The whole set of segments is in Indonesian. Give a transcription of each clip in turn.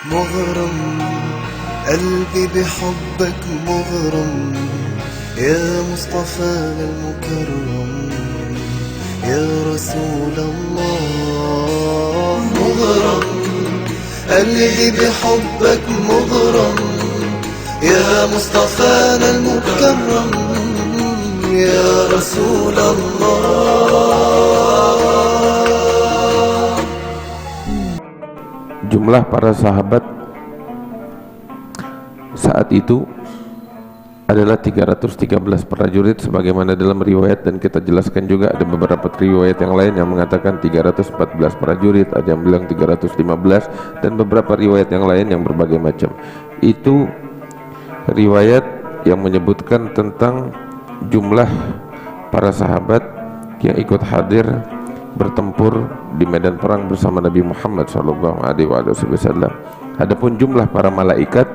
مغرم قلبي بحبك مغرم يا مصطفانا المكرم يا رسول الله مغرم قلبي بحبك مغرم يا مصطفانا المكرم يا رسول الله. Jumlah para sahabat saat itu adalah 313 prajurit sebagaimana dalam riwayat, dan kita jelaskan juga ada beberapa riwayat yang lain yang mengatakan 314 prajurit, ada yang bilang 315, dan beberapa riwayat yang lain yang berbagai macam. Itu riwayat yang menyebutkan tentang jumlah para sahabat yang ikut hadir bertempur di medan perang bersama Nabi Muhammad SAW. Adapun jumlah para malaikat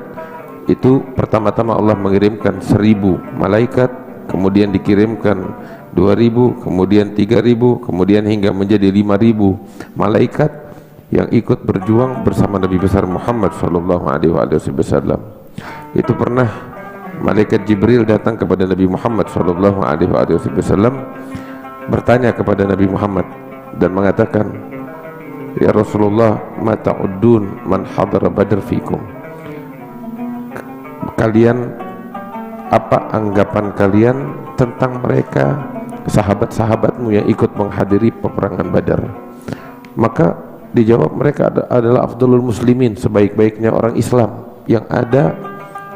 itu pertama-tama Allah mengirimkan 1000 malaikat, kemudian dikirimkan 2000, kemudian 3000, kemudian hingga menjadi 5000 malaikat yang ikut berjuang bersama Nabi besar Muhammad SAW. Itu pernah malaikat Jibril datang kepada Nabi Muhammad SAW bertanya kepada Nabi Muhammad dan mengatakan, ya Rasulullah, ma ta'uddun man hadara badr fikum, kalian, apa anggapan kalian tentang mereka sahabat-sahabatmu yang ikut menghadiri peperangan Badar? Maka dijawab, mereka adalah afdalul muslimin, sebaik-baiknya orang Islam yang ada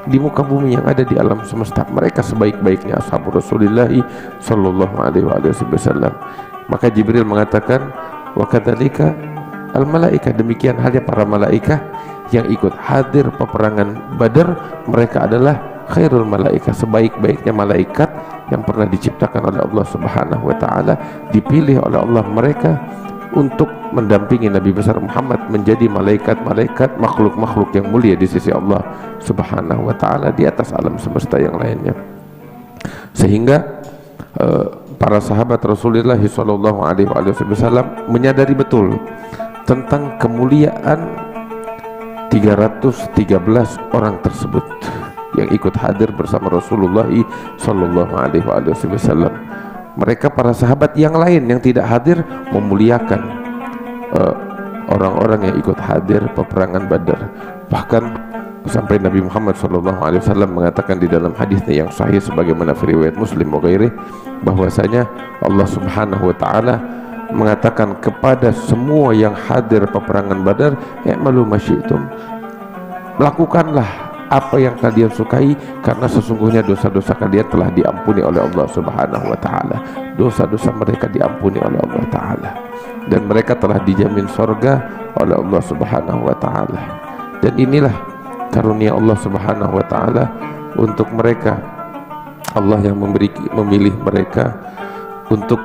di muka bumi, yang ada di alam semesta. Mereka sebaik-baiknya ashabu Rasulullah sallallahu alaihi wasallam. Maka Jibril mengatakan, wa kadzalika al malaika, demikian halnya para malaikat yang ikut hadir peperangan Badar, mereka adalah khairul malaika, sebaik-baiknya malaikat yang pernah diciptakan oleh Allah Subhanahu wa taala, dipilih oleh Allah mereka untuk mendampingi Nabi besar Muhammad menjadi malaikat-malaikat, makhluk-makhluk yang mulia di sisi Allah Subhanahu wa taala di atas alam semesta yang lainnya. Sehingga para sahabat Rasulullah sallallahu alaihi wasallam menyadari betul tentang kemuliaan 313 orang tersebut yang ikut hadir bersama Rasulullah sallallahu alaihi wasallam. Mereka para sahabat yang lain yang tidak hadir memuliakan orang-orang yang ikut hadir peperangan Badar. Bahkan sampai Nabi Muhammad SAW mengatakan di dalam hadisnya yang sahih sebagaimana riwayat Muslim wa ghairi, bahwasanya Allah Subhanahu wa taala mengatakan kepada semua yang hadir peperangan Badar, i'malu masyi'tum, lakukanlah apa yang kalian sukai, karena sesungguhnya dosa-dosa kalian telah diampuni oleh Allah Subhanahu wa taala. Dosa-dosa mereka diampuni oleh Allah taala, dan mereka telah dijamin surga oleh Allah Subhanahu wa taala. Dan inilah karunia Allah Subhanahu wa taala untuk mereka. Allah yang memilih mereka untuk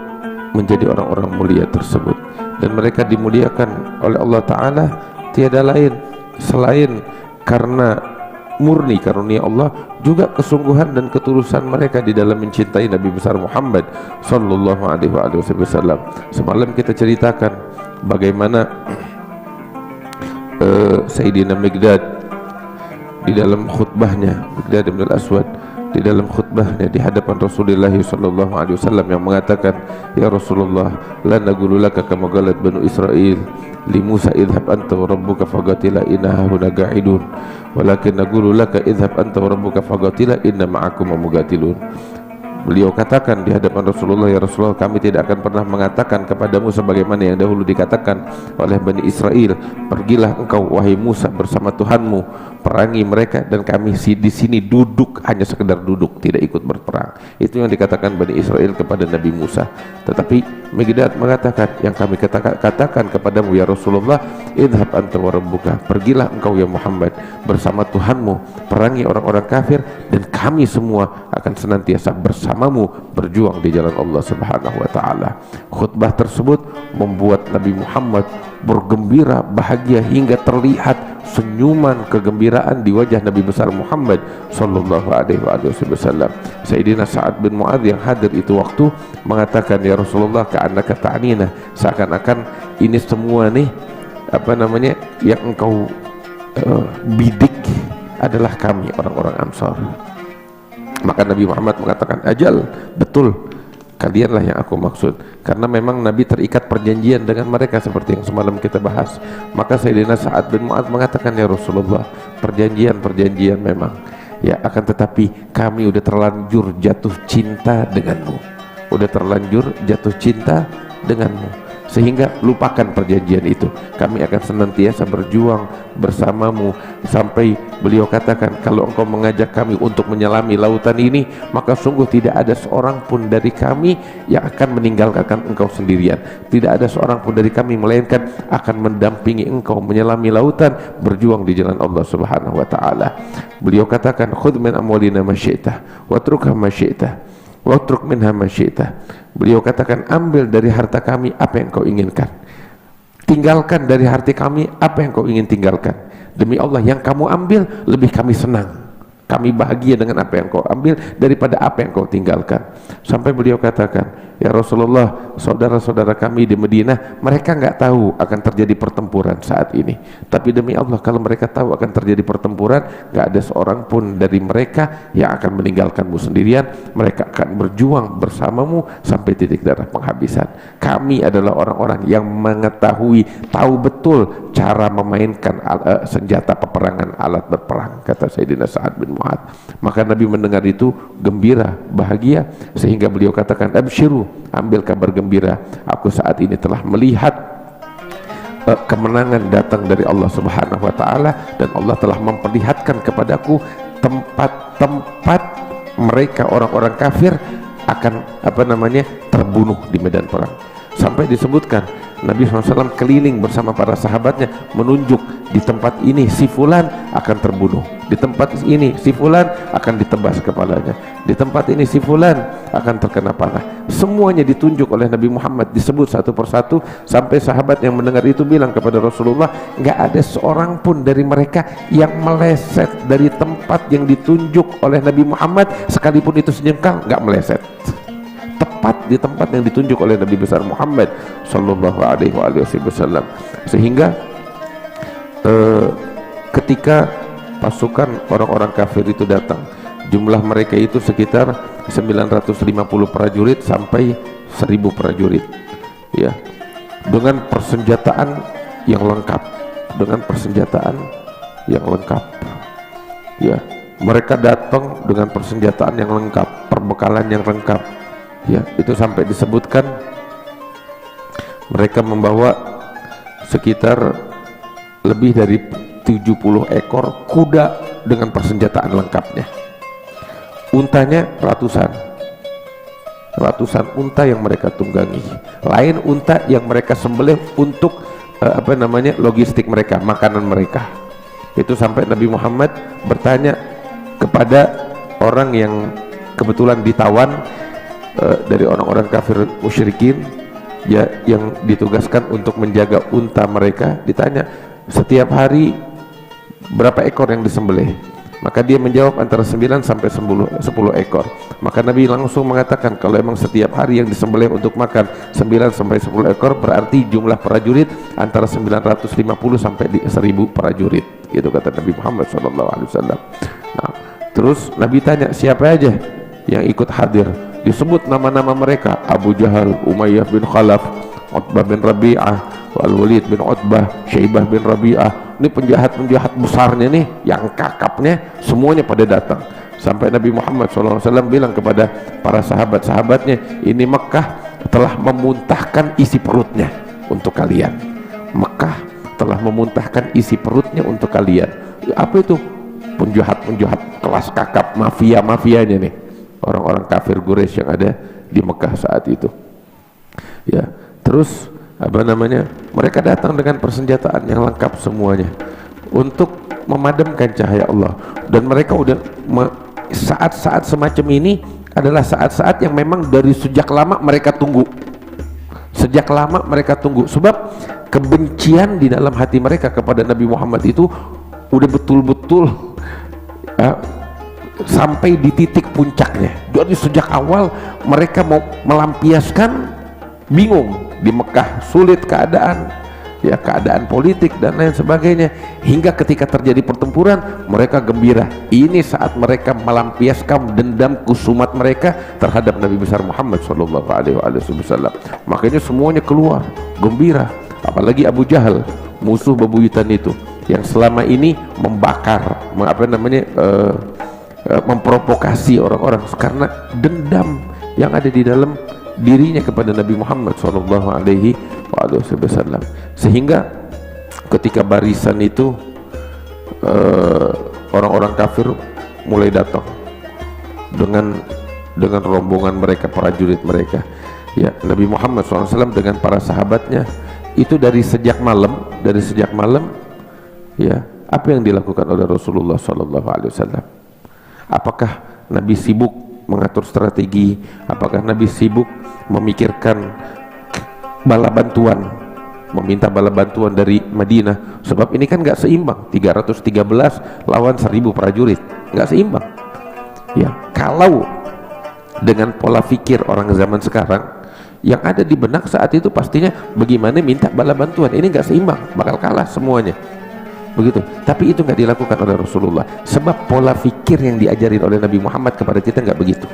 menjadi orang-orang mulia tersebut, dan mereka dimuliakan oleh Allah taala tiada lain selain karena murni karunia Allah, juga kesungguhan dan ketulusan mereka di dalam mencintai Nabi besar Muhammad sallallahu alaihi wasallam. Semalam kita ceritakan bagaimana Sayyidina Miqdad di dalam khutbahnya, Miqdad bin al-Aswad di dalam khutbahnya di hadapan Rasulullah sallallahu alaihi wasallam yang mengatakan, ya Rasulullah, la naqulu laka kama qalat banu Israil li Musa idhhab anta wa rabbuka faqatila inna hahuna qa'idun walakin naqulu laka idhhab anta wa rabbuka faqatila inna ma'akum muqatilun. Beliau katakan di hadapan Rasulullah, ya Rasulullah, kami tidak akan pernah mengatakan kepadamu sebagaimana yang dahulu dikatakan oleh Bani Israel, pergilah engkau wahai Musa bersama Tuhanmu, perangi mereka, dan kami di sini duduk, hanya sekedar duduk, tidak ikut berperang. Itu yang dikatakan Bani Israel kepada Nabi Musa. Tetapi Miqdad mengatakan, yang kami katakan kepadamu ya Rasulullah, idhhab anta wa rabbuka, pergilah engkau ya Muhammad bersama Tuhanmu, perangi orang-orang kafir, dan kami semua akan senantiasa bersamamu berjuang di jalan Allah Subhanahu wa taala. Khutbah tersebut membuat Nabi Muhammad bergembira, bahagia, hingga terlihat senyuman kegembiraan di wajah Nabi besar Muhammad sallallahu alaihi wasallam. Sayyidina Sa'ad bin Mu'adz yang hadir itu waktu mengatakan, ya Rasulullah, ka'annaka ta'nina, seakan-akan ini semua nih yang engkau bidik adalah kami orang-orang Ansar. Maka Nabi Muhammad mengatakan, ajal, betul, kalianlah yang aku maksud, karena memang Nabi terikat perjanjian dengan mereka seperti yang semalam kita bahas. Maka Sayyidina Sa'ad bin Mu'adz mengatakan, ya Rasulullah, perjanjian memang, ya, akan tetapi kami udah terlanjur jatuh cinta denganmu, udah terlanjur jatuh cinta denganmu, sehingga lupakan perjanjian itu. Kami akan senantiasa berjuang bersamamu, sampai beliau katakan, kalau engkau mengajak kami untuk menyelami lautan ini, maka sungguh tidak ada seorang pun dari kami yang akan meninggalkan engkau sendirian. Tidak ada seorang pun dari kami melainkan akan mendampingi engkau menyelami lautan, berjuang di jalan Allah Subhanahu wa taala. Beliau katakan, khudh min amwalina ma syi'ta watrukha ma syi'ta watruk minha ma syi'ta. Beliau katakan, ambil dari harta kami apa yang kau inginkan, tinggalkan dari harta kami apa yang kau ingin tinggalkan. Demi Allah, yang kamu ambil lebih kami senang, kami bahagia dengan apa yang kau ambil daripada apa yang kau tinggalkan. Sampai beliau katakan, ya Rasulullah, saudara-saudara kami di Madinah, mereka nggak tahu akan terjadi pertempuran saat ini, tapi demi Allah, kalau mereka tahu akan terjadi pertempuran, nggak ada seorang pun dari mereka yang akan meninggalkanmu sendirian. Mereka akan berjuang bersamamu sampai titik darah penghabisan. Kami adalah orang-orang yang mengetahui, tahu betul cara memainkan senjata peperangan, alat berperang, kata Sayyidina Sa'ad bin Mu'adz. Maka Nabi mendengar itu gembira, bahagia, sehingga beliau katakan, absyiru, ambil kabar gembira, aku saat ini telah melihat kemenangan datang dari Allah Subhanahu wa taala, dan Allah telah memperlihatkan kepadaku tempat-tempat mereka orang-orang kafir akan terbunuh di medan perang. Sampai disebutkan Nabi SAW keliling bersama para sahabatnya, menunjuk di tempat ini si fulan akan terbunuh, di tempat ini si fulan akan ditebas kepalanya, di tempat ini si fulan akan terkena panah. Semuanya ditunjuk oleh Nabi Muhammad, disebut satu persatu, sampai sahabat yang mendengar itu bilang kepada Rasulullah, nggak ada seorang pun dari mereka yang meleset dari tempat yang ditunjuk oleh Nabi Muhammad, sekalipun itu sejengkal, nggak meleset, tepat di tempat yang ditunjuk oleh Nabi besar Muhammad sallallahu alaihi wasallam. Sehingga ketika pasukan orang-orang kafir itu datang, jumlah mereka itu sekitar 950 prajurit sampai 1000 prajurit, ya, dengan persenjataan yang lengkap, ya, mereka datang dengan persenjataan yang lengkap, perbekalan yang lengkap, ya, itu sampai disebutkan mereka membawa sekitar lebih dari 70 ekor kuda dengan persenjataan lengkapnya, untanya ratusan unta yang mereka tunggangi, lain unta yang mereka sembelih untuk logistik mereka, makanan mereka. Itu sampai Nabi Muhammad bertanya kepada orang yang kebetulan ditawan dari orang-orang kafir musyrikin, ya, yang ditugaskan untuk menjaga unta mereka, ditanya, setiap hari berapa ekor yang disembelih? Maka dia menjawab antara 9 sampai 10 ekor. Maka Nabi langsung mengatakan, kalau emang setiap hari yang disembelih untuk makan 9 sampai 10 ekor, berarti jumlah prajurit antara 950 sampai 1000 prajurit, gitu kata Nabi Muhammad SAW. Nah, terus Nabi tanya, siapa aja yang ikut hadir? Disebut nama-nama mereka, Abu Jahal, Umayyah bin Khalaf, Utbah bin Rabi'ah, Al-Walid bin Utbah, Syaibah bin Rabi'ah. Ini penjahat-penjahat besarnya nih, yang kakapnya, semuanya pada datang. Sampai Nabi Muhammad SAW bilang kepada para sahabat-sahabatnya, ini Mekah telah memuntahkan isi perutnya untuk kalian. Mekah telah memuntahkan isi perutnya untuk kalian. Apa itu? Penjahat-penjahat kelas kakap, mafia-mafianya nih, orang-orang kafir Quraisy yang ada di Mekah saat itu, ya. Terus mereka datang dengan persenjataan yang lengkap semuanya untuk memadamkan cahaya Allah. Dan mereka udah saat-saat semacam ini adalah saat-saat yang memang dari sejak lama mereka tunggu, sebab kebencian di dalam hati mereka kepada Nabi Muhammad itu udah betul-betul sampai di titik puncaknya. Dari sejak awal mereka mau melampiaskan, bingung, di Mekah sulit keadaan, ya keadaan politik dan lain sebagainya, hingga ketika terjadi pertempuran mereka gembira. Ini saat mereka melampiaskan dendam kusumat mereka terhadap Nabi besar Muhammad sallallahu alaihi wasallam. Makanya semuanya keluar gembira, apalagi Abu Jahal, musuh bebuyutan itu yang selama ini membakar, memprovokasi orang-orang karena dendam yang ada di dalam dirinya kepada Nabi Muhammad sallallahu alaihi wasallam. Sehingga ketika barisan itu orang-orang kafir mulai datang dengan rombongan mereka, prajurit mereka, ya. Nabi Muhammad SAW dengan para sahabatnya itu dari sejak malam, ya, apa yang dilakukan oleh Rasulullah SAW? Apakah Nabi sibuk mengatur strategi? Apakah Nabi sibuk memikirkan bala bantuan, meminta bala bantuan dari Madinah? Sebab ini kan nggak seimbang, 313 lawan 1000 prajurit, nggak seimbang. Ya, kalau dengan pola pikir orang zaman sekarang, yang ada di benak saat itu pastinya bagaimana minta bala bantuan, ini nggak seimbang, bakal kalah semuanya, begitu. Tapi itu nggak dilakukan oleh Rasulullah, sebab pola pikir yang diajarin oleh Nabi Muhammad kepada kita nggak begitu.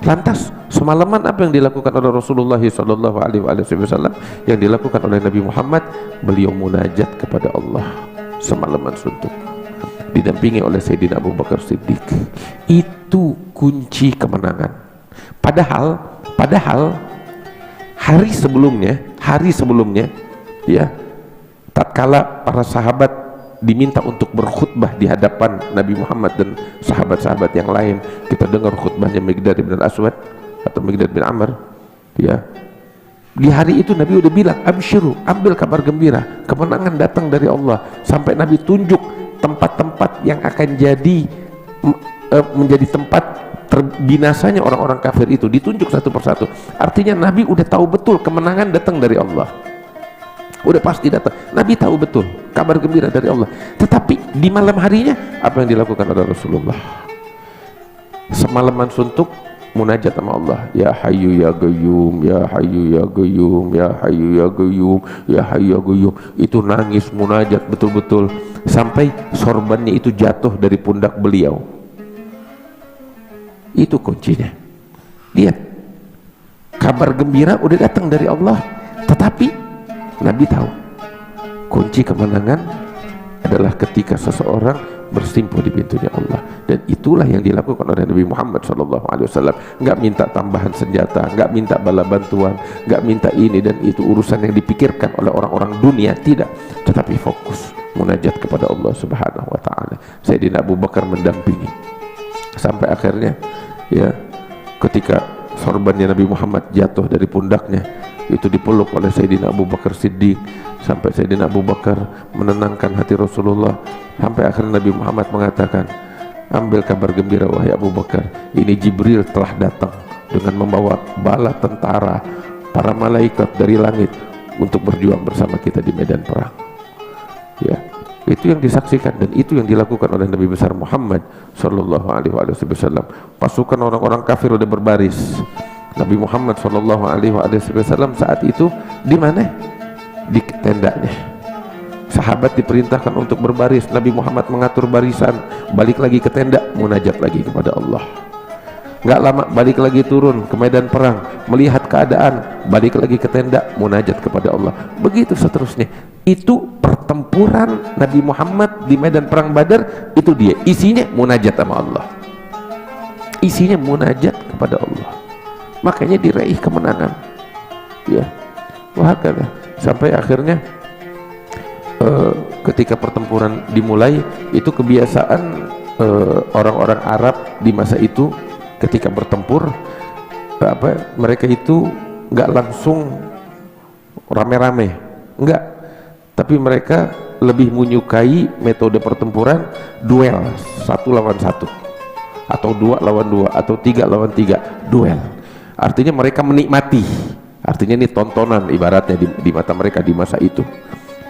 Lantas semalaman apa yang dilakukan oleh Rasulullah SAW? Yang dilakukan oleh Nabi Muhammad, beliau munajat kepada Allah semalaman suntuk, didampingi oleh Sayyidina Abu Bakar Siddiq. Itu kunci kemenangan. Padahal hari sebelumnya, ya, tatkala para sahabat diminta untuk berkhutbah di hadapan Nabi Muhammad dan sahabat-sahabat yang lain, kita dengar khutbahnya Miqdad bin Al-Aswad atau Miqdad bin Amr, ya. Di hari itu Nabi udah bilang, absyiru, ambil kabar gembira, kemenangan datang dari Allah. Sampai Nabi tunjuk tempat-tempat yang akan menjadi tempat terbinasanya orang-orang kafir itu, ditunjuk satu persatu. Artinya Nabi udah tahu betul kemenangan datang dari Allah, udah pasti datang. Nabi tahu betul kabar gembira dari Allah. Tetapi di malam harinya apa yang dilakukan oleh Rasulullah? Semalaman suntuk munajat sama Allah, ya Hayyu ya Qayyum, ya Hayyu ya Qayyum, ya Hayyu ya Qayyum, ya Hayyu ya Qayyum. Itu nangis munajat betul-betul sampai sorbannya itu jatuh dari pundak beliau. Itu kuncinya. Lihat, kabar gembira udah datang dari Allah, tetapi Nabi tahu kunci kemenangan adalah ketika seseorang bersimpuh di pintunya Allah. Dan itulah yang dilakukan oleh Nabi Muhammad SAW. Nggak minta tambahan senjata, nggak minta bala bantuan, nggak minta ini dan itu, urusan yang dipikirkan oleh orang-orang dunia, tidak. Tetapi fokus munajat kepada Allah Subhanahu wa Ta'ala. Sayyidina Abu Bakar mendampingi sampai akhirnya, ya, ketika sorbannya Nabi Muhammad jatuh dari pundaknya, itu dipeluk oleh Sayyidina Abu Bakar Siddiq, sampai Sayyidina Abu Bakar menenangkan hati Rasulullah. Sampai akhirnya Nabi Muhammad mengatakan, ambil kabar gembira wahai Abu Bakar, ini Jibril telah datang dengan membawa bala tentara, para malaikat dari langit untuk berjuang bersama kita di medan perang. Ya, itu yang disaksikan dan itu yang dilakukan oleh Nabi besar Muhammad sallallahu alaihi wasallam. Pasukan orang-orang kafir udah berbaris. Nabi Muhammad sallallahu alaihi wasallam saat itu di mana? Di tendanya. Sahabat diperintahkan untuk berbaris, Nabi Muhammad mengatur barisan, balik lagi ke tenda, munajat lagi kepada Allah. Nggak lama balik lagi turun ke medan perang, melihat keadaan, balik lagi ke tenda, munajat kepada Allah. Begitu seterusnya. Itu pertempuran Nabi Muhammad di medan perang Badar, itu dia isinya munajat sama Allah, isinya munajat kepada Allah. Makanya diraih kemenangan, ya. Wahakala sampai akhirnya ketika pertempuran dimulai, itu kebiasaan orang-orang Arab di masa itu ketika bertempur, mereka itu nggak langsung rame-rame, enggak, tapi mereka lebih menyukai metode pertempuran duel, 1 lawan 1 atau 2 lawan 2 atau 3 lawan 3, duel. Artinya mereka menikmati, artinya ini tontonan ibaratnya di mata mereka di masa itu.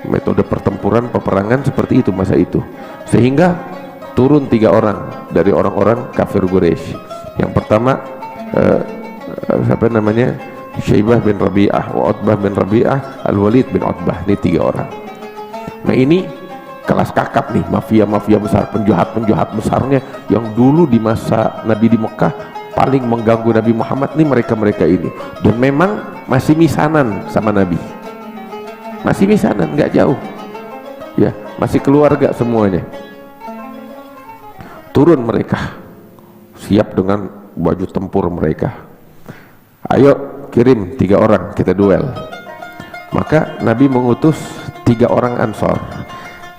Metode pertempuran peperangan seperti itu masa itu. Sehingga turun 3 orang dari orang-orang kafir Quraisy. Yang pertama siapa namanya, Syaibah bin Rabi'ah, wa Utbah bin Rabi'ah, Al-Walid bin Utbah. Ini 3 orang. Nah ini kelas kakap nih, mafia-mafia besar, penjahat-penjahat besarnya yang dulu di masa Nabi di Mekah paling mengganggu Nabi Muhammad nih, mereka-mereka ini. Dan memang masih misanan sama Nabi, masih misanan, nggak jauh ya, masih keluarga semuanya. Turun mereka siap dengan baju tempur mereka, ayo kirim 3 orang kita duel. Maka Nabi mengutus 3 orang Ansor.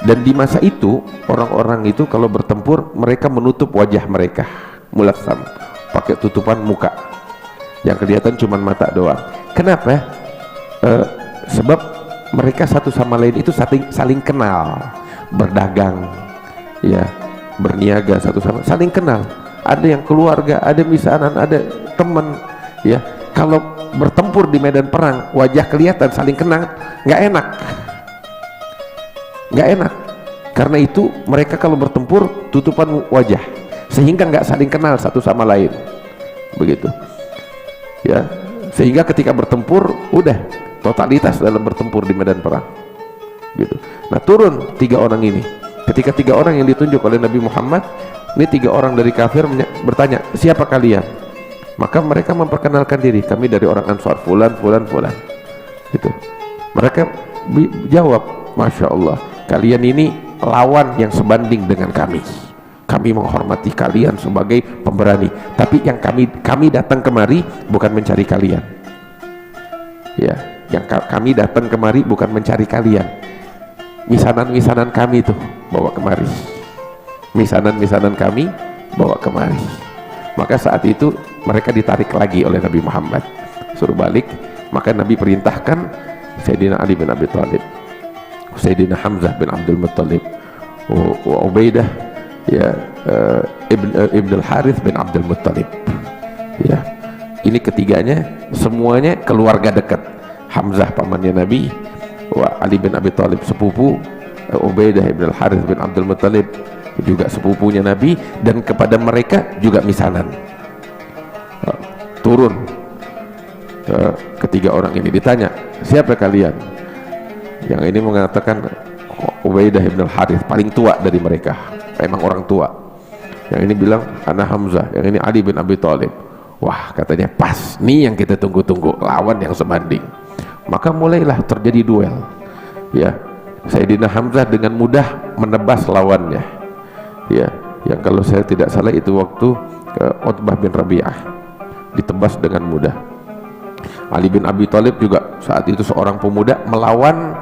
Dan di masa itu orang-orang itu kalau bertempur mereka menutup wajah mereka, mulassam, pakai tutupan muka, yang kelihatan cuma mata doang. Kenapa? Sebab mereka satu sama lain itu saling kenal, berdagang ya, berniaga satu sama, saling kenal. Ada yang keluarga, ada misanan, ada teman ya. Kalau bertempur di medan perang wajah kelihatan saling kenal, nggak enak, nggak enak. Karena itu mereka kalau bertempur tutupan wajah sehingga nggak saling kenal satu sama lain, begitu ya. Sehingga ketika bertempur udah totalitas dalam bertempur di medan perang gitu. Nah turun 3 orang ini. Ketika 3 orang yang ditunjuk oleh Nabi Muhammad, ini 3 orang dari kafir bertanya, siapa kalian? Maka mereka memperkenalkan diri, kami dari orang Ansar, fulan gitu. Mereka jawab, Masya Allah, kalian ini lawan yang sebanding dengan kami. Kami menghormati kalian sebagai pemberani, tapi yang kami datang kemari bukan mencari kalian ya. Yang kami datang kemari bukan mencari kalian. Misanan kami tuh bawa kemari, misanan kami bawa kemari. Maka saat itu mereka ditarik lagi oleh Nabi Muhammad, suruh balik. Maka Nabi perintahkan Sayyidina Ali bin Abi Thalib, Sayyidina Hamzah bin Abdul Muttalib, Ubaidah ya, Ibn al-Harith bin Abdul Muttalib ya. Ini ketiganya semuanya keluarga dekat. Hamzah pamannya Nabi, Ali bin Abi Thalib sepupu, Ubaidah Ibn al-Harith bin Abdul Muttalib juga sepupunya Nabi, dan kepada mereka juga misanan. Turun ketiga orang ini, ditanya, siapa kalian? Yang ini mengatakan Ubaidah Ibn al-Harith, paling tua dari mereka, memang orang tua. Yang ini bilang ana Hamzah, yang ini Ali bin Abi Thalib. Wah, katanya pas, nih yang kita tunggu-tunggu, lawan yang sebanding. Maka mulailah terjadi duel ya. Sayyidina Hamzah dengan mudah menebas lawannya ya, yang kalau saya tidak salah itu waktu Utbah bin Rabi'ah ditebas dengan mudah. Ali bin Abi Thalib juga saat itu seorang pemuda melawan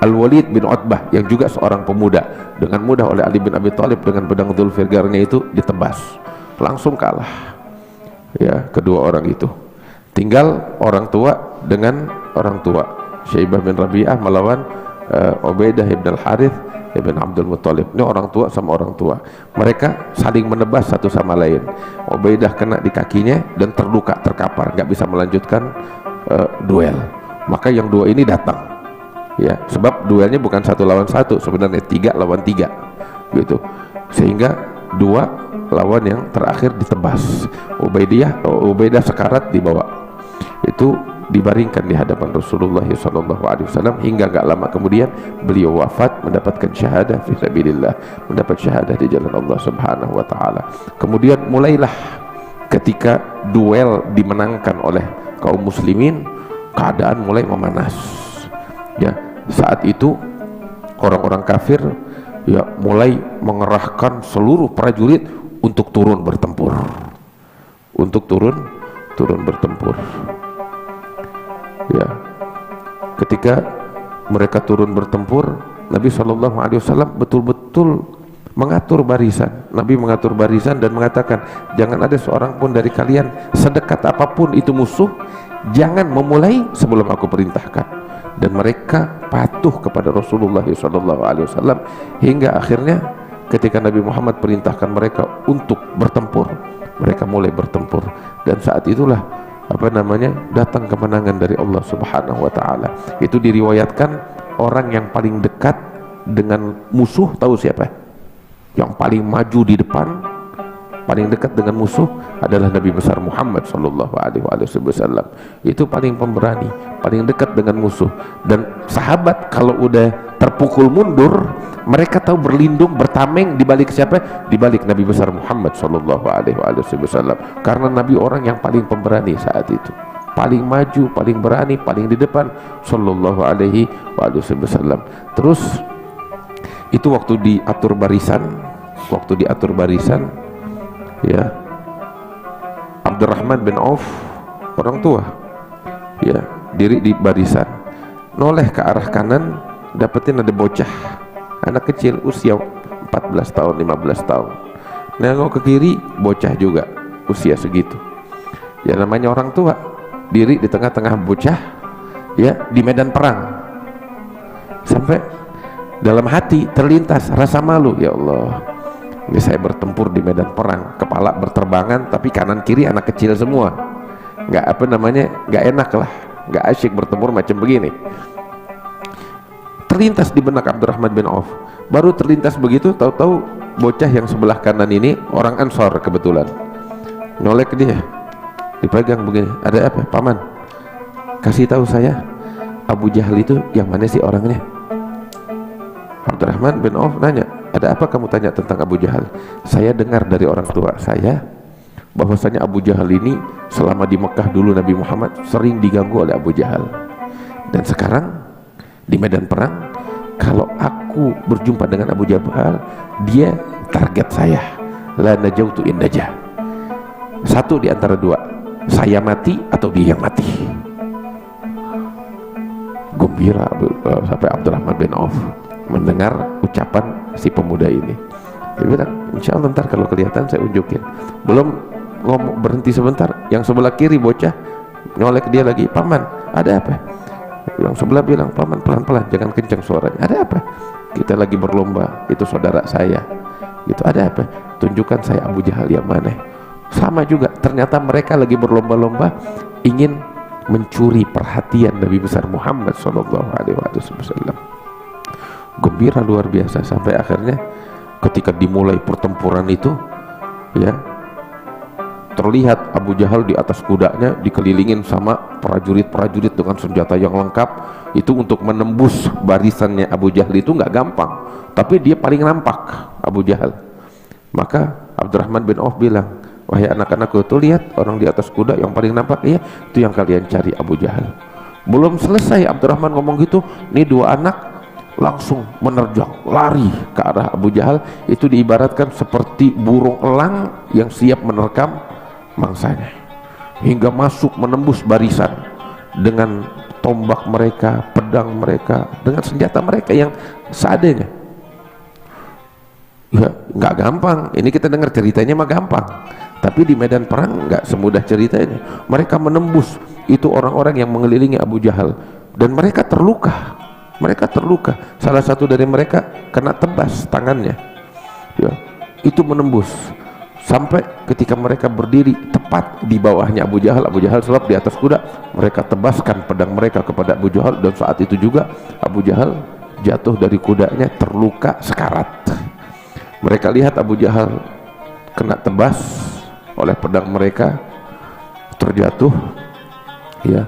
Al-Walid bin Utbah yang juga seorang pemuda, dengan mudah oleh Ali bin Abi Thalib dengan pedang Dzulfiqarnya itu ditebas, langsung kalah ya kedua orang itu. Tinggal orang tua dengan orang tua. Syaibah bin Rabi'ah melawan Ubaidah ibn al-Harith ibn Abdul Muttalib. Ini orang tua sama orang tua, mereka saling menebas satu sama lain. Ubaidah kena di kakinya dan terluka, terkapar, nggak bisa melanjutkan duel. Maka yang 2 ini datang ya, sebab duelnya bukan 1 lawan 1, sebenarnya 3 lawan 3 gitu, sehingga 2 lawan yang terakhir ditebas. Ubaidah sekarat dibawa, itu dibaringkan di hadapan Rasulullah SAW hingga gak lama kemudian beliau wafat, mendapatkan syahadah fi sabilillah, mendapat syahadah di jalan Allah Subhanahu wa taala. Kemudian mulailah ketika duel dimenangkan oleh kaum muslimin, keadaan mulai memanas ya. Saat itu orang-orang kafir ya mulai mengerahkan seluruh prajurit untuk turun bertempur, untuk turun bertempur ya. Ketika mereka turun bertempur, Nabi SAW betul-betul mengatur barisan. Nabi mengatur barisan dan mengatakan, jangan ada seorang pun dari kalian, sedekat apapun itu musuh, jangan memulai sebelum aku perintahkan. Dan mereka patuh kepada Rasulullah SAW hingga akhirnya ketika Nabi Muhammad perintahkan mereka untuk bertempur, mereka mulai bertempur. Dan saat itulah datang kemenangan dari Allah Subhanahu wa taala. Itu diriwayatkan orang yang paling dekat dengan musuh, tahu siapa? Yang paling maju di depan paling dekat dengan musuh adalah Nabi besar Muhammad sallallahu alaihi wasallam. Itu paling pemberani, paling dekat dengan musuh. Dan sahabat kalau udah terpukul mundur, mereka tahu berlindung, bertameng di balik siapa? Di balik Nabi besar Muhammad sallallahu alaihi wasallam. Karena Nabi orang yang paling pemberani saat itu, paling maju, paling berani, paling di depan sallallahu alaihi wasallam. Terus itu waktu diatur barisan, ya, Abdurrahman bin Auf, orang tua, ya, diri di barisan, noleh ke arah kanan, dapetin ada bocah, anak kecil usia 14 tahun, 15 tahun. Nengok ke kiri, bocah juga usia segitu. Ya namanya orang tua, diri di tengah-tengah bocah, ya, di medan perang. Sampai dalam hati terlintas rasa malu, ya Allah, ini saya bertempur di medan perang, kepala berterbangan, tapi kanan kiri anak kecil semua. Nggak enak lah, nggak asyik bertempur macam begini. Terlintas di benak Abdurrahman bin Auf. Baru terlintas begitu, tahu-tahu bocah yang sebelah kanan ini orang Ansor kebetulan. Noleh ke dia, dipegang begini, ada apa paman? Kasih tahu saya, Abu Jahal itu yang mana sih orangnya? Abdurrahman bin Auf nanya, ada apa kamu tanya tentang Abu Jahal? Saya dengar dari orang tua saya bahwasanya Abu Jahal ini selama di Mekah dulu Nabi Muhammad sering diganggu oleh Abu Jahal, dan sekarang di medan perang kalau aku berjumpa dengan Abu Jahal, dia target saya. La najautu in najah. Satu di antara dua, saya mati atau dia yang mati. Gembira sampai Abdurrahman bin Auf mendengar ucapan si pemuda ini. Dia bilang, insya Allah ntar kalau kelihatan saya unjukin. Belum ngomong, berhenti sebentar, yang sebelah kiri bocah nyolek dia lagi, paman ada apa? Yang sebelah bilang, paman pelan-pelan, jangan kencang suaranya. Ada apa? Kita lagi berlomba, itu saudara saya. Itu ada apa? Tunjukkan saya Abu Jahal yang mana. Sama juga, ternyata mereka lagi berlomba-lomba ingin mencuri perhatian Nabi besar Muhammad sallallahu alaihi wasallam. Gembira luar biasa sampai akhirnya ketika dimulai pertempuran itu, ya, terlihat Abu Jahal di atas kudanya dikelilingin sama prajurit-prajurit dengan senjata yang lengkap. Itu untuk menembus barisannya Abu Jahal itu nggak gampang, tapi dia paling nampak Abu Jahal. Maka Abdurrahman bin Auf bilang, wahai anak-anakku, tuh lihat orang di atas kuda yang paling nampak, iya itu yang kalian cari, Abu Jahal. Belum selesai Abdurrahman ngomong gitu, nih dua anak langsung menerjang, lari ke arah Abu Jahal. Itu diibaratkan seperti burung elang yang siap menerkam mangsanya, hingga masuk menembus barisan dengan tombak mereka, pedang mereka, dengan senjata mereka yang seadanya. Ya nggak gampang, ini kita dengar ceritanya mah gampang, tapi di medan perang nggak semudah ceritanya. Mereka menembus itu orang-orang yang mengelilingi Abu Jahal, dan mereka terluka. Salah satu dari mereka kena tebas tangannya, ya, itu menembus sampai ketika mereka berdiri tepat di bawahnya Abu Jahal. Abu Jahal selap di atas kuda, mereka tebaskan pedang mereka kepada Abu Jahal, dan saat itu juga Abu Jahal jatuh dari kudanya terluka sekarat. Mereka lihat Abu Jahal kena tebas oleh pedang mereka, terjatuh, ya,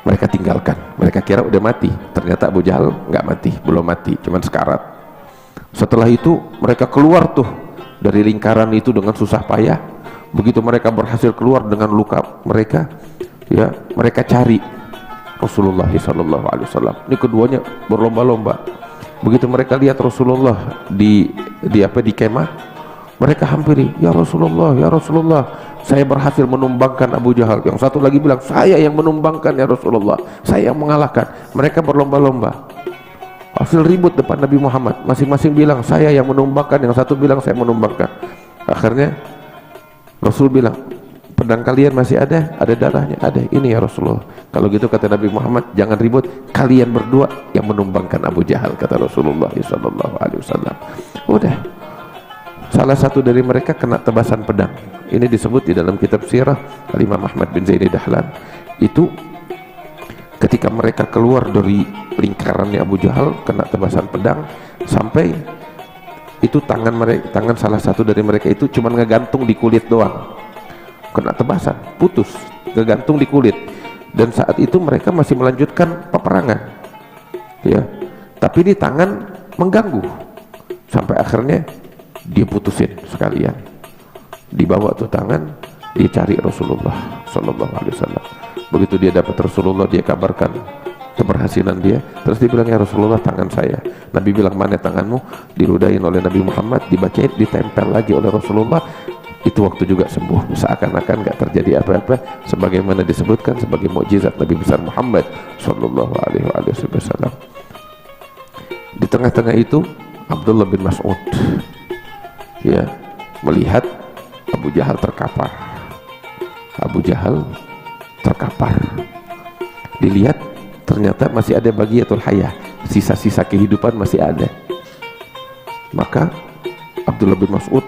mereka tinggalkan. Mereka kira udah mati, ternyata Abu Jahal nggak mati, belum mati, cuman sekarat. Setelah itu mereka keluar tuh dari lingkaran itu dengan susah payah. Begitu mereka berhasil keluar dengan luka mereka, ya, mereka cari Rasulullah SAW. Ini keduanya berlomba-lomba. Begitu mereka lihat Rasulullah di kemah, mereka hampiri, ya Rasulullah, saya berhasil menumbangkan Abu Jahal. Yang satu lagi bilang, saya yang menumbangkan ya Rasulullah, saya yang mengalahkan. Mereka berlomba-lomba, hasil ribut depan Nabi Muhammad, masing-masing bilang saya yang menumbangkan, yang satu bilang saya menumbangkan. Akhirnya Rasul bilang, pedang kalian masih ada darahnya? Ada. Ini ya Rasulullah. Kalau gitu kata Nabi Muhammad, jangan ribut, kalian berdua yang menumbangkan Abu Jahal, kata Rasulullah SAW. Udah, salah satu dari mereka kena tebasan pedang. Ini disebut di dalam kitab sirah Imam Ahmad bin Zaini Dahlan. Itu ketika mereka keluar dari lingkarannya Abu Jahal, kena tebasan pedang, sampai itu tangan salah satu dari mereka itu cuma ngegantung di kulit doang, kena tebasan, putus, ngegantung di kulit. Dan saat itu mereka masih melanjutkan peperangan, ya, tapi di tangan mengganggu, sampai akhirnya dia putusin sekalian, dibawa tuh tangan, dia cari Rasulullah Sallallahu Alaihi Wasallam. Begitu dia dapat Rasulullah, dia kabarkan keberhasilan dia, terus dia bilang, ya Rasulullah, tangan saya. Nabi bilang, mana tanganmu? Diludahin oleh Nabi Muhammad, dibacain, ditempel lagi oleh Rasulullah. Itu waktu juga sembuh, seakan-akan gak terjadi apa-apa, sebagaimana disebutkan sebagai mukjizat Nabi besar Muhammad Sallallahu Alaihi Wasallam. Di tengah-tengah itu Abdullah bin Mas'ud, ya, melihat Abu Jahal terkapar. Abu Jahal terkapar, dilihat ternyata masih ada bagiyatul hayah, sisa-sisa kehidupan masih ada. Maka Abdullah bin Mas'ud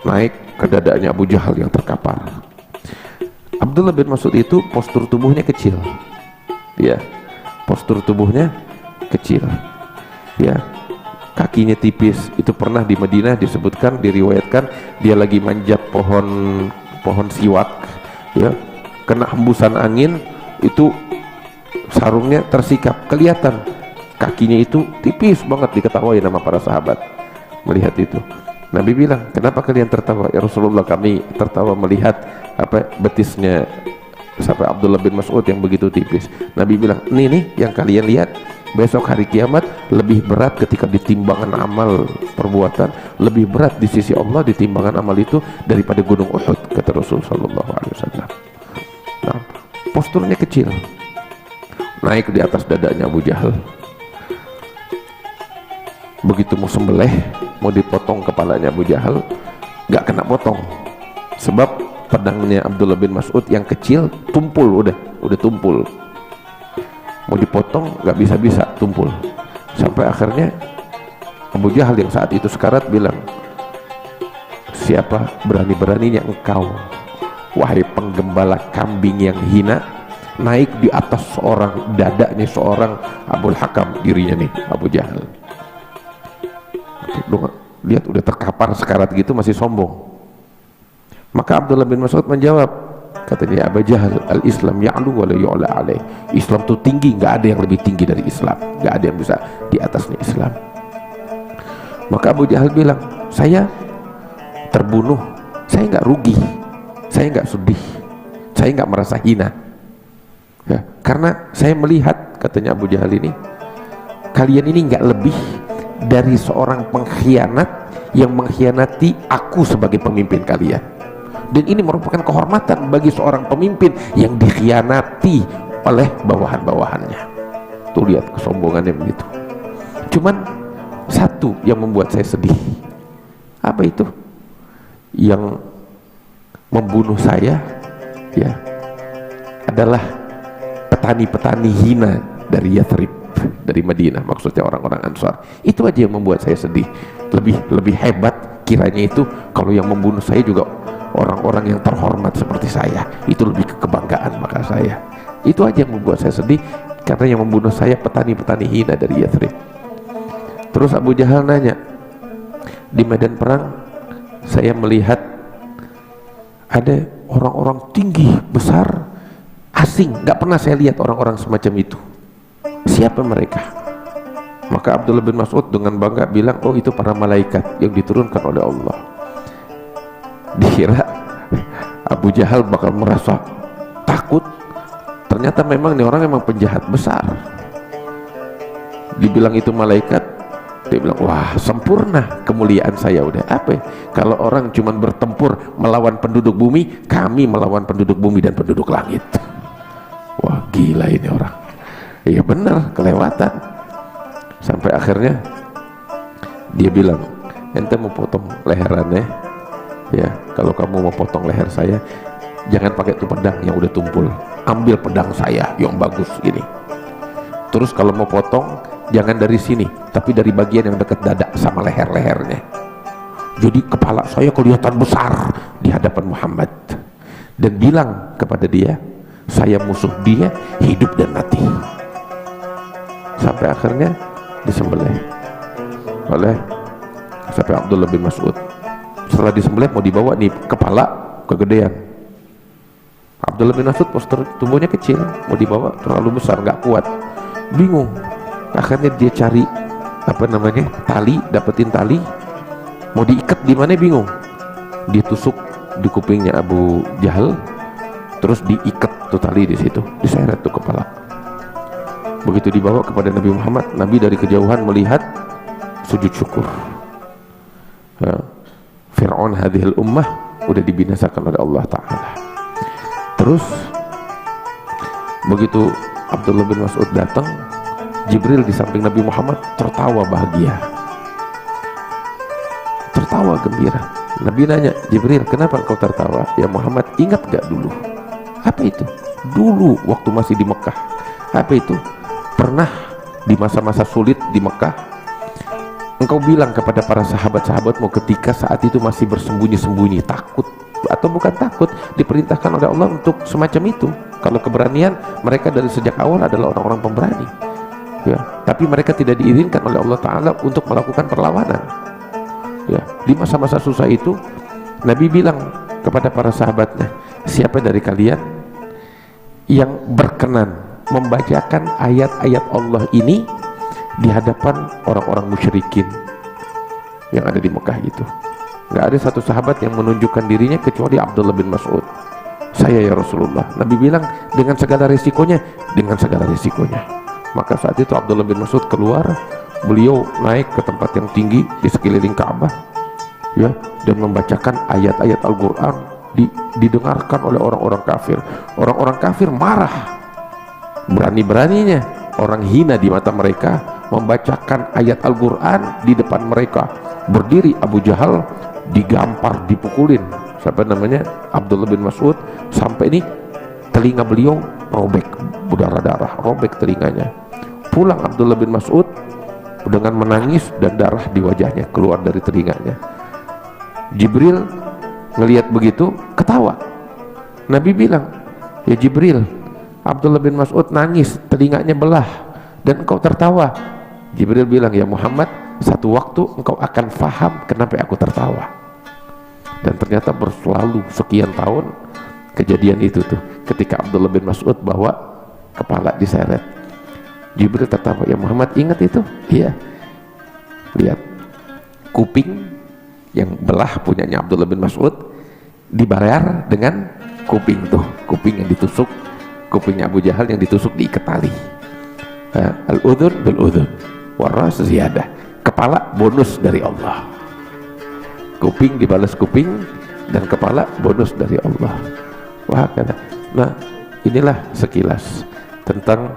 naik ke dadanya Abu Jahal yang terkapar. Abdullah bin Mas'ud itu postur tubuhnya kecil, ya, postur tubuhnya kecil, ya, kakinya tipis. Itu pernah di Madinah disebutkan, diriwayatkan dia lagi manjat pohon siwak, ya, kena hembusan angin, itu sarungnya tersikap, kelihatan kakinya itu tipis banget, diketahui nama para sahabat melihat itu. Nabi bilang, kenapa kalian tertawa? Ya Rasulullah, kami tertawa melihat betisnya sampai Abdullah bin Mas'ud yang begitu tipis. Nabi bilang, ini nih yang kalian lihat, besok hari kiamat lebih berat ketika ditimbangan amal perbuatan, lebih berat di sisi Allah ditimbangan amal itu daripada gunung Uhud, kata Rasul Sallallahu Alaihi Wasallam. Nah, posturnya kecil, naik di atas dadanya Abu Jahal. Begitu mau sembelih, mau dipotong kepalanya Abu Jahal, gak kena potong, sebab pedangnya Abdullah bin Mas'ud yang kecil tumpul, udah tumpul. Mau dipotong gak bisa-bisa, tumpul. Sampai akhirnya Abu Jahal yang saat itu sekarat bilang, siapa berani-beraninya engkau, wahai penggembala kambing yang hina, naik di atas seorang dadanya seorang Abul Hakam, dirinya nih Abu Jahal. Lihat udah terkapar sekarat gitu masih sombong. Maka Abdullah bin Mas'ud menjawab, katanya, Abu Jahal, al-Islam ya'lu wa la yu'la alaih. Islam tuh tinggi, nggak ada yang lebih tinggi dari Islam, nggak ada yang bisa di atasnya Islam. Maka Abu Jahal bilang, saya terbunuh, saya nggak rugi, saya nggak sedih, saya nggak merasa hina, ya, karena saya melihat, katanya Abu Jahal ini, kalian ini nggak lebih dari seorang pengkhianat yang mengkhianati aku sebagai pemimpin kalian. Dan ini merupakan kehormatan bagi seorang pemimpin yang dikhianati oleh bawahan-bawahannya. Tuh lihat kesombongannya begitu. Cuman satu yang membuat saya sedih. Apa itu? Yang membunuh saya, ya, adalah petani-petani hina dari Yathrib, dari Madinah, maksudnya orang-orang Ansar. Itu aja yang membuat saya sedih. Lebih hebat kiranya itu kalau yang membunuh saya juga orang-orang yang terhormat seperti saya. Itu lebih kebanggaan maka saya. Itu aja yang membuat saya sedih, karena yang membunuh saya petani-petani hina dari Yathrib. Terus Abu Jahal nanya, di medan perang saya melihat ada orang-orang tinggi besar asing, nggak pernah saya lihat orang-orang semacam itu. Siapa mereka? Maka Abdullah bin Mas'ud dengan bangga bilang, oh itu para malaikat yang diturunkan oleh Allah. Dikira Abu Jahal bakal merasa takut, ternyata memang ini orang memang penjahat besar. Dibilang itu malaikat, dia bilang, wah sempurna kemuliaan saya udah. Apa? Kalau orang cuman bertempur melawan penduduk bumi, kami melawan penduduk bumi dan penduduk langit. Wah gila ini orang. Iya benar, kelewatan. Sampai akhirnya dia bilang, ente mau potong leherannya, ya, kalau kamu mau potong leher saya, jangan pakai itu pedang yang udah tumpul, ambil pedang saya yang bagus ini. Terus kalau mau potong, jangan dari sini, tapi dari bagian yang dekat dada sama leher-lehernya. Jadi kepala saya kelihatan besar di hadapan Muhammad. Dan bilang kepada dia, saya musuh dia hidup dan mati. Sampai akhirnya disembelih oleh sampai Abdullah bin Mas'ud. Setelah disembelih mau dibawa nih, kepala kegedean. Abdullah bin Mas'ud postur tubuhnya kecil, mau dibawa terlalu besar, nggak kuat, bingung. Akhirnya dia cari tali, dapetin tali, mau diikat di mana bingung. Ditusuk di kupingnya Abu Jahal, terus diikat tuh tali di situ, diseret tuh kepala. Begitu dibawa kepada Nabi Muhammad, Nabi dari kejauhan melihat, sujud syukur. Fir'aun hadhil ummah udah dibinasakan oleh Allah Ta'ala. Terus begitu Abdullah bin Mas'ud datang, Jibril di samping Nabi Muhammad tertawa bahagia, tertawa gembira. Nabi nanya, Jibril, kenapa kau tertawa? Ya Muhammad, ingat gak dulu? Apa itu? Dulu waktu masih di Mekah. Apa itu? Pernah di masa-masa sulit di Mekah, engkau bilang kepada para sahabat-sahabatmu ketika saat itu masih bersembunyi-sembunyi, takut atau bukan takut, diperintahkan oleh Allah untuk semacam itu. Kalau keberanian, mereka dari sejak awal adalah orang-orang pemberani, ya. Tapi mereka tidak diizinkan oleh Allah Ta'ala untuk melakukan perlawanan, ya. Di masa-masa susah itu, Nabi bilang kepada para sahabatnya, siapa dari kalian yang berkenan membacakan ayat-ayat Allah ini di hadapan orang-orang musyrikin yang ada di Mekah itu? Nggak ada satu sahabat yang menunjukkan dirinya kecuali Abdullah bin Mas'ud. Saya ya Rasulullah. Nabi bilang, dengan segala risikonya, dengan segala risikonya. Maka saat itu Abdullah bin Mas'ud keluar, beliau naik ke tempat yang tinggi di sekeliling Ka'bah, ya, dan membacakan ayat-ayat Al-Quran, didengarkan oleh orang-orang kafir. Orang-orang kafir marah, berani-beraninya orang hina di mata mereka membacakan ayat Al-Quran di depan mereka. Berdiri Abu Jahal, digampar, dipukulin Abdullah bin Mas'ud, sampai ini telinga beliau robek, berdarah-darah, robek telinganya. Pulang Abdullah bin Mas'ud dengan menangis dan darah di wajahnya keluar dari telinganya. Jibril ngelihat begitu, ketawa. Nabi bilang, ya Jibril, Abdullah bin Mas'ud nangis, telinganya belah, dan engkau tertawa. Jibril bilang, ya Muhammad, satu waktu engkau akan faham kenapa aku tertawa. Dan ternyata berlalu sekian tahun kejadian itu tuh, ketika Abdullah bin Mas'ud bawa kepala diseret, Jibril tertawa, ya Muhammad, ingat itu? Iya. Lihat, kuping yang belah punyanya Abdullah bin Mas'ud dibayar dengan kuping tuh, kuping yang ditusuk, kupingnya Abu Jahal yang ditusuk diikat tali. Al-udhun bil-udhun waras ziyadah, kepala bonus dari Allah, kuping dibalas kuping, dan kepala bonus dari Allah. Wah, nah inilah sekilas tentang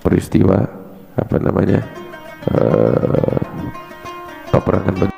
peristiwa peperangan